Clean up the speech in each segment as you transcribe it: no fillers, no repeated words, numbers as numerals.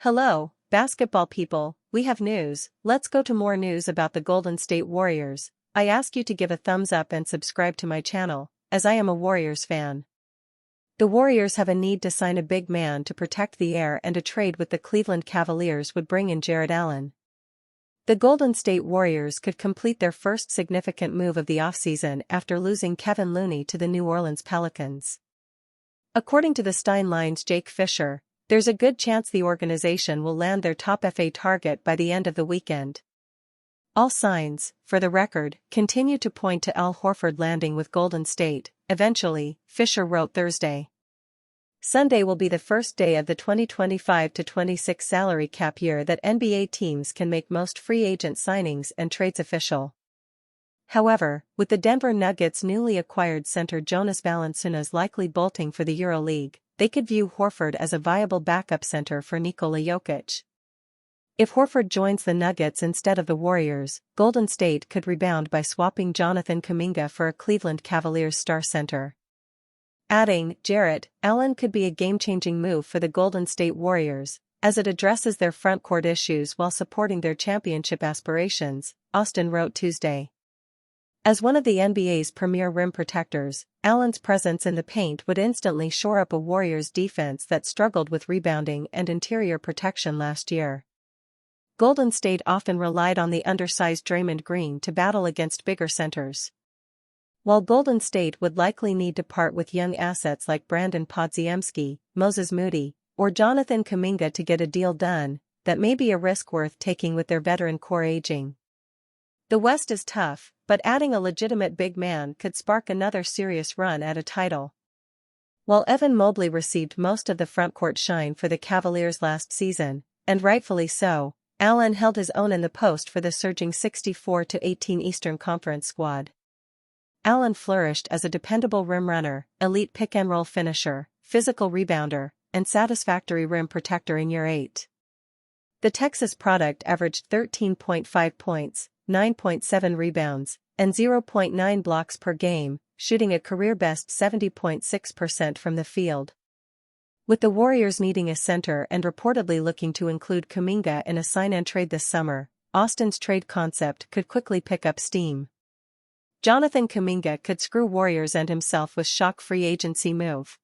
Hello, basketball people, we have news. Let's go to more news about the Golden State Warriors. I ask you to give a thumbs up and subscribe to my channel, as I am a Warriors fan. The Warriors have a need to sign a big man to protect the air, and a trade with the Cleveland Cavaliers would bring in Jarrett Allen. The Golden State Warriors could complete their first significant move of the offseason after losing Kevin Looney to the New Orleans Pelicans. According to the Steinline's Jake Fisher, there's a good chance the organization will land their top FA target by the end of the weekend. All signs, for the record, continue to point to Al Horford landing with Golden State, eventually, Fisher wrote Thursday. Sunday will be the first day of the 2025-26 salary cap year that NBA teams can make most free agent signings and trades official. However, with the Denver Nuggets' newly acquired center Jonas Valanciunas likely bolting for the EuroLeague, they could view Horford as a viable backup center for Nikola Jokic. If Horford joins the Nuggets instead of the Warriors, Golden State could rebound by swapping Jonathan Kuminga for a Cleveland Cavaliers star center. Adding Jarrett Allen could be a game-changing move for the Golden State Warriors, as it addresses their frontcourt issues while supporting their championship aspirations, Austin wrote Tuesday. As one of the NBA's premier rim protectors, Allen's presence in the paint would instantly shore up a Warriors defense that struggled with rebounding and interior protection last year. Golden State often relied on the undersized Draymond Green to battle against bigger centers. While Golden State would likely need to part with young assets like Brandon Podziemski, Moses Moody, or Jonathan Kuminga to get a deal done, that may be a risk worth taking with their veteran core aging. The West is tough, but adding a legitimate big man could spark another serious run at a title. While Evan Mobley received most of the frontcourt shine for the Cavaliers last season, and rightfully so, Allen held his own in the post for the surging 64-18 Eastern Conference squad. Allen flourished as a dependable rim runner, elite pick-and-roll finisher, physical rebounder, and satisfactory rim protector in year 8. The Texas product averaged 13.5 points, 9.7 rebounds, and 0.9 blocks per game, shooting a career-best 70.6% from the field. With the Warriors needing a center and reportedly looking to include Kuminga in a sign-and-trade this summer, Austin's trade concept could quickly pick up steam. Jonathan Kuminga could screw Warriors and himself with shock free agency move.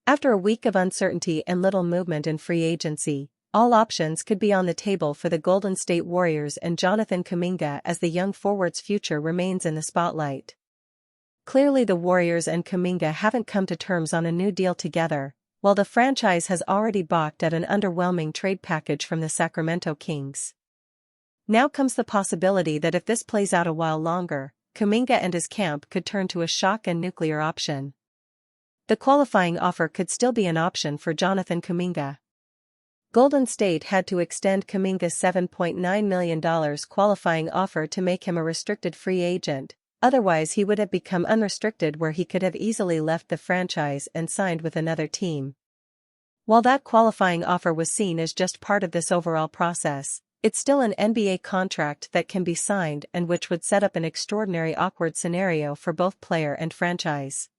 After a week of uncertainty and little movement in free agency, all options could be on the table for the Golden State Warriors and Jonathan Kuminga as the young forward's future remains in the spotlight. Clearly the Warriors and Kuminga haven't come to terms on a new deal together, while the franchise has already balked at an underwhelming trade package from the Sacramento Kings. Now comes the possibility that if this plays out a while longer, Kuminga and his camp could turn to a shock and nuclear option. The qualifying offer could still be an option for Jonathan Kuminga. Golden State had to extend Kuminga's $7.9 million qualifying offer to make him a restricted free agent, otherwise he would have become unrestricted, where he could have easily left the franchise and signed with another team. While that qualifying offer was seen as just part of this overall process, it's still an NBA contract that can be signed and which would set up an extraordinary awkward scenario for both player and franchise.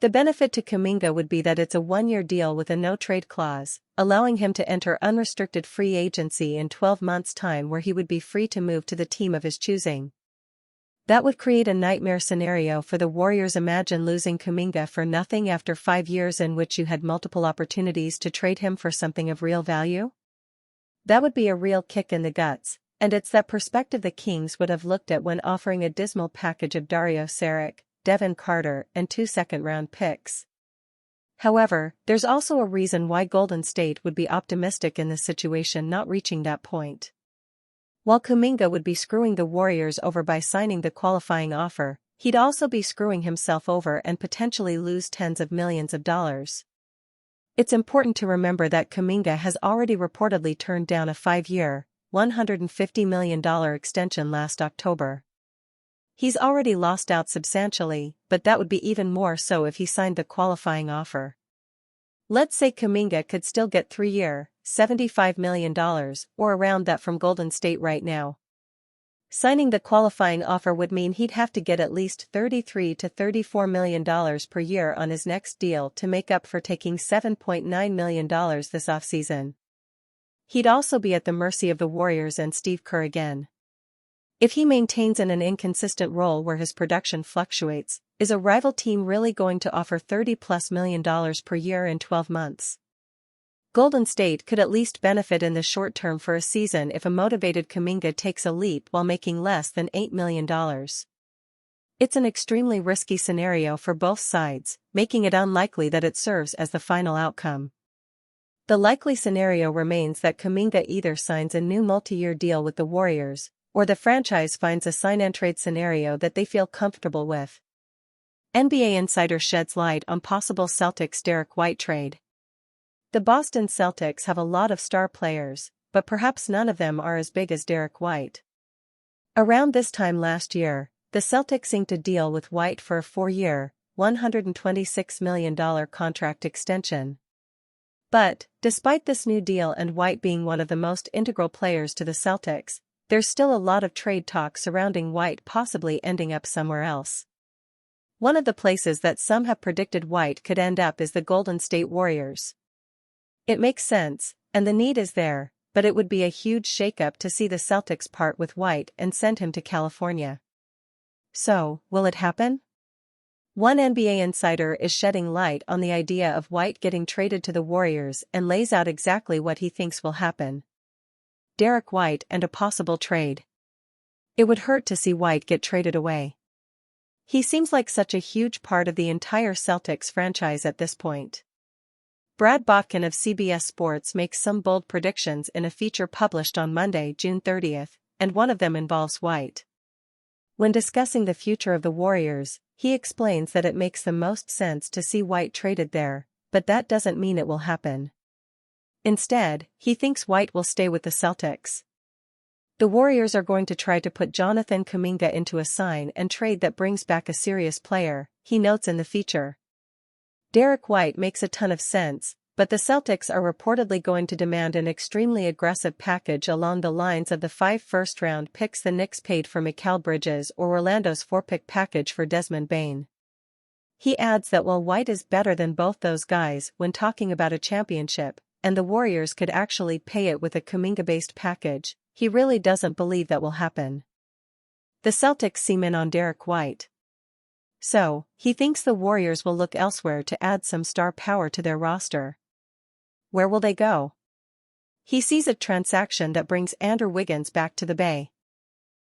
The benefit to Kuminga would be that it's a one-year deal with a no-trade clause, allowing him to enter unrestricted free agency in 12 months' time, where he would be free to move to the team of his choosing. That would create a nightmare scenario for the Warriors. Imagine losing Kuminga for nothing after 5 years in which you had multiple opportunities to trade him for something of real value. That would be a real kick in the guts, and it's that perspective the Kings would have looked at when offering a dismal package of Dario Saric, Devin Carter, and 2 second-round picks. However, there's also a reason why Golden State would be optimistic in this situation not reaching that point. While Kuminga would be screwing the Warriors over by signing the qualifying offer, he'd also be screwing himself over and potentially lose tens of millions of dollars. It's important to remember that Kuminga has already reportedly turned down a 5-year, $150 million extension last October. He's already lost out substantially, but that would be even more so if he signed the qualifying offer. Let's say Kuminga could still get 3-year, $75 million, or around that from Golden State right now. Signing the qualifying offer would mean he'd have to get at least $33 to $34 million per year on his next deal to make up for taking $7.9 million this offseason. He'd also be at the mercy of the Warriors and Steve Kerr again. If he maintains in an inconsistent role where his production fluctuates, is a rival team really going to offer $30+ million per year in 12 months? Golden State could at least benefit in the short term for a season if a motivated Kuminga takes a leap while making less than $8 million. It's an extremely risky scenario for both sides, making it unlikely that it serves as the final outcome. The likely scenario remains that Kuminga either signs a new multi-year deal with the Warriors, or the franchise finds a sign-and-trade scenario that they feel comfortable with. NBA Insider sheds light on possible Celtics Derek White trade. The Boston Celtics have a lot of star players, but perhaps none of them are as big as Derek White. Around this time last year, the Celtics inked a deal with White for a 4-year, $126 million contract extension. But, despite this new deal and White being one of the most integral players to the Celtics, there's still a lot of trade talk surrounding White possibly ending up somewhere else. One of the places that some have predicted White could end up is the Golden State Warriors. It makes sense, and the need is there, but it would be a huge shakeup to see the Celtics part with White and send him to California. So, will it happen? One NBA insider is shedding light on the idea of White getting traded to the Warriors and lays out exactly what he thinks will happen. Derek White and a possible trade. It would hurt to see White get traded away. He seems like such a huge part of the entire Celtics franchise at this point. Brad Botkin of CBS Sports makes some bold predictions in a feature published on Monday, June 30th, and one of them involves White. When discussing the future of the Warriors, he explains that it makes the most sense to see White traded there, but that doesn't mean it will happen. Instead, he thinks White will stay with the Celtics. The Warriors are going to try to put Jonathan Kuminga into a sign-and-trade that brings back a serious player, he notes in the feature. Derek White makes a ton of sense, but the Celtics are reportedly going to demand an extremely aggressive package along the lines of the 5 first-round picks the Knicks paid for Mikal Bridges or Orlando's 4-pick package for Desmond Bane. He adds that while White is better than both those guys when talking about a championship, and the Warriors could actually pay it with a Kuminga-based package, he really doesn't believe that will happen. The Celtics seem in on Derek White. So, he thinks the Warriors will look elsewhere to add some star power to their roster. Where will they go? He sees a transaction that brings Andrew Wiggins back to the Bay.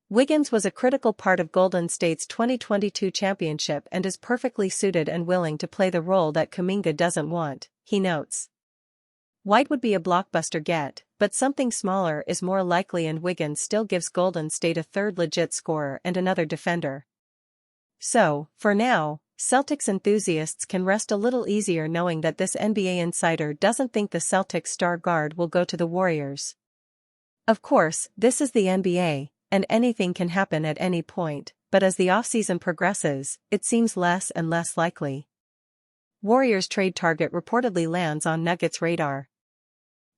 Wiggins was a critical part of Golden State's 2022 championship and is perfectly suited and willing to play the role that Kuminga doesn't want, he notes. White would be a blockbuster get, but something smaller is more likely, and Wiggins still gives Golden State a third legit scorer and another defender. So, for now, Celtics enthusiasts can rest a little easier knowing that this NBA insider doesn't think the Celtics star guard will go to the Warriors. Of course, this is the NBA, and anything can happen at any point, but as the offseason progresses, it seems less and less likely. Warriors trade target reportedly lands on Nuggets radar.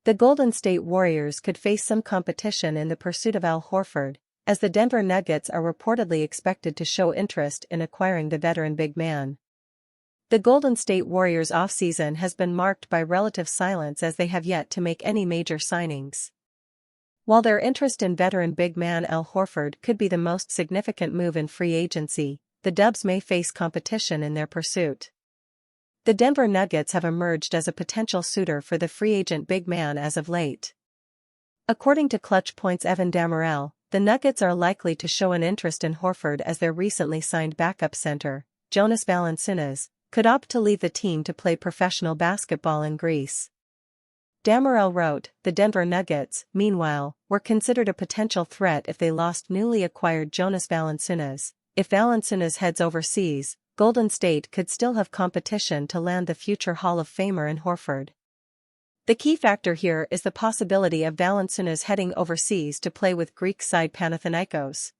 The Golden State Warriors could face some competition in the pursuit of Al Horford, as the Denver Nuggets are reportedly expected to show interest in acquiring the veteran big man. The Golden State Warriors' offseason has been marked by relative silence as they have yet to make any major signings. While their interest in veteran big man Al Horford could be the most significant move in free agency, the Dubs may face competition in their pursuit. The Denver Nuggets have emerged as a potential suitor for the free agent big man as of late. According to Clutch Point's Evan Dammarell, the Nuggets are likely to show an interest in Horford as their recently signed backup center, Jonas Valanciunas, could opt to leave the team to play professional basketball in Greece. Dammarell wrote, the Denver Nuggets, meanwhile, were considered a potential threat if they lost newly acquired Jonas Valanciunas. If Valanciunas heads overseas, Golden State could still have competition to land the future Hall of Famer in Horford. The key factor here is the possibility of Valanciunas heading overseas to play with Greek side Panathinaikos.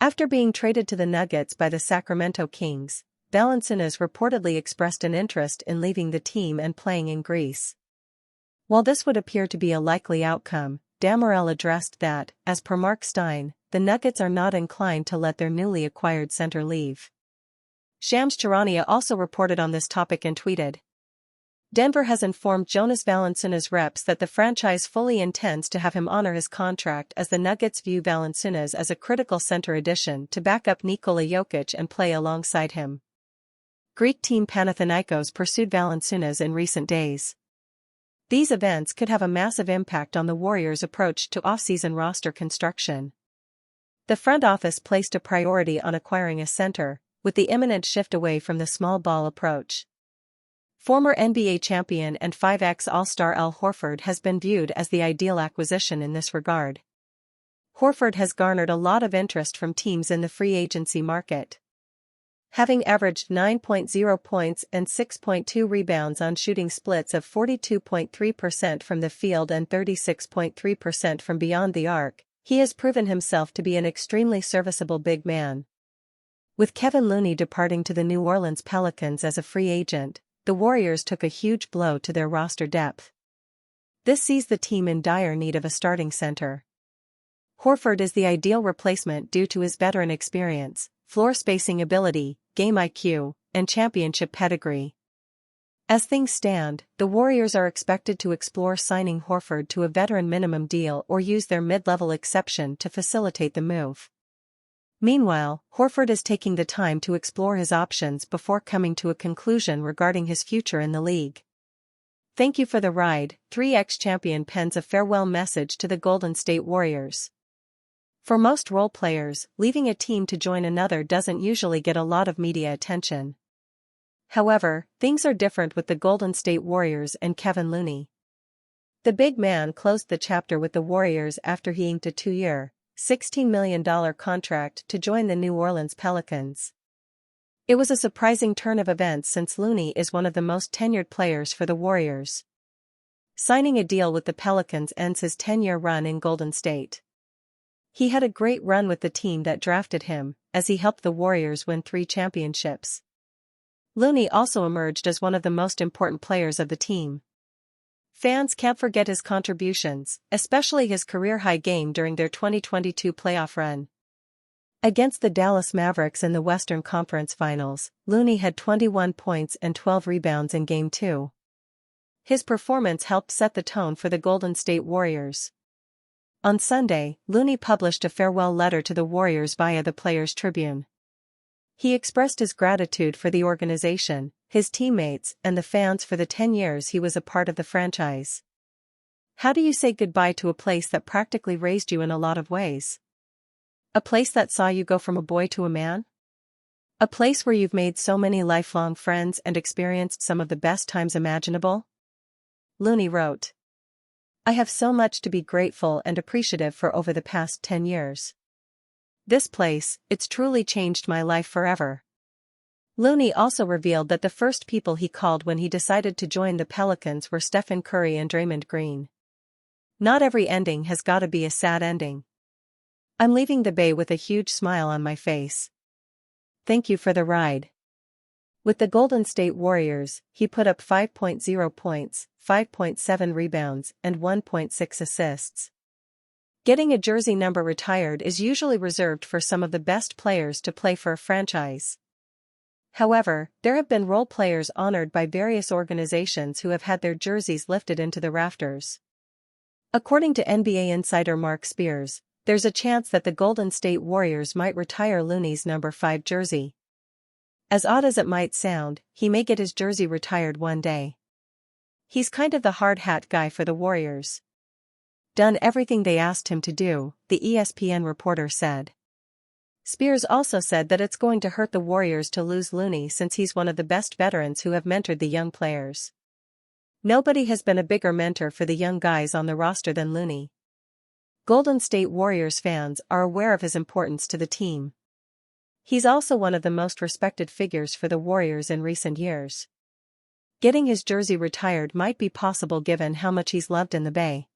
After being traded to the Nuggets by the Sacramento Kings, Valanciunas reportedly expressed an interest in leaving the team and playing in Greece. While this would appear to be a likely outcome, Dammarell addressed that, as per Mark Stein, the Nuggets are not inclined to let their newly acquired center leave. Shams Charania also reported on this topic and tweeted, Denver has informed Jonas Valanciunas' reps that the franchise fully intends to have him honor his contract, as the Nuggets view Valanciunas as a critical center addition to back up Nikola Jokic and play alongside him. Greek team Panathinaikos pursued Valanciunas in recent days. These events could have a massive impact on the Warriors' approach to off-season roster construction. The front office placed a priority on acquiring a center, with the imminent shift away from the small ball approach. Former NBA champion and 5x All-Star Al Horford has been viewed as the ideal acquisition in this regard. Horford has garnered a lot of interest from teams in the free agency market. Having averaged 9.0 points and 6.2 rebounds on shooting splits of 42.3% from the field and 36.3% from beyond the arc, he has proven himself to be an extremely serviceable big man. With Kevin Looney departing to the New Orleans Pelicans as a free agent, the Warriors took a huge blow to their roster depth. This sees the team in dire need of a starting center. Horford is the ideal replacement due to his veteran experience, floor spacing ability, game IQ, and championship pedigree. As things stand, the Warriors are expected to explore signing Horford to a veteran minimum deal or use their mid-level exception to facilitate the move. Meanwhile, Horford is taking the time to explore his options before coming to a conclusion regarding his future in the league. Thank you for the ride. 3x champion pens a farewell message to the Golden State Warriors. For most role players, leaving a team to join another doesn't usually get a lot of media attention. However, things are different with the Golden State Warriors and Kevin Looney. The big man closed the chapter with the Warriors after he inked a 2-year, $16 million contract to join the New Orleans Pelicans. It was a surprising turn of events since Looney is one of the most tenured players for the Warriors. Signing a deal with the Pelicans ends his 10-year run in Golden State. He had a great run with the team that drafted him, as he helped the Warriors win 3 championships. Looney also emerged as one of the most important players of the team. Fans can't forget his contributions, especially his career-high game during their 2022 playoff run. Against the Dallas Mavericks in the Western Conference Finals, Looney had 21 points and 12 rebounds in Game 2. His performance helped set the tone for the Golden State Warriors. On Sunday, Looney published a farewell letter to the Warriors via the Players' Tribune. He expressed his gratitude for the organization, his teammates, and the fans for the 10 years he was a part of the franchise. How do you say goodbye to a place that practically raised you in a lot of ways? A place that saw you go from a boy to a man? A place where you've made so many lifelong friends and experienced some of the best times imaginable? Looney wrote, "I have so much to be grateful and appreciative for over the past 10 years. This place, it's truly changed my life forever." Looney also revealed that the first people he called when he decided to join the Pelicans were Stephen Curry and Draymond Green. "Not every ending has gotta be a sad ending. I'm leaving the Bay with a huge smile on my face. Thank you for the ride." With the Golden State Warriors, he put up 5.0 points, 5.7 rebounds, and 1.6 assists. Getting a jersey number retired is usually reserved for some of the best players to play for a franchise. However, there have been role players honored by various organizations who have had their jerseys lifted into the rafters. According to NBA insider Mark Spears, there's a chance that the Golden State Warriors might retire Looney's number 5 jersey. As odd as it might sound, he may get his jersey retired one day. He's kind of the hard hat guy for the Warriors. Done everything they asked him to do, the ESPN reporter said. Spears also said that it's going to hurt the Warriors to lose Looney since he's one of the best veterans who have mentored the young players. Nobody has been a bigger mentor for the young guys on the roster than Looney. Golden State Warriors fans are aware of his importance to the team. He's also one of the most respected figures for the Warriors in recent years. Getting his jersey retired might be possible given how much he's loved in the Bay.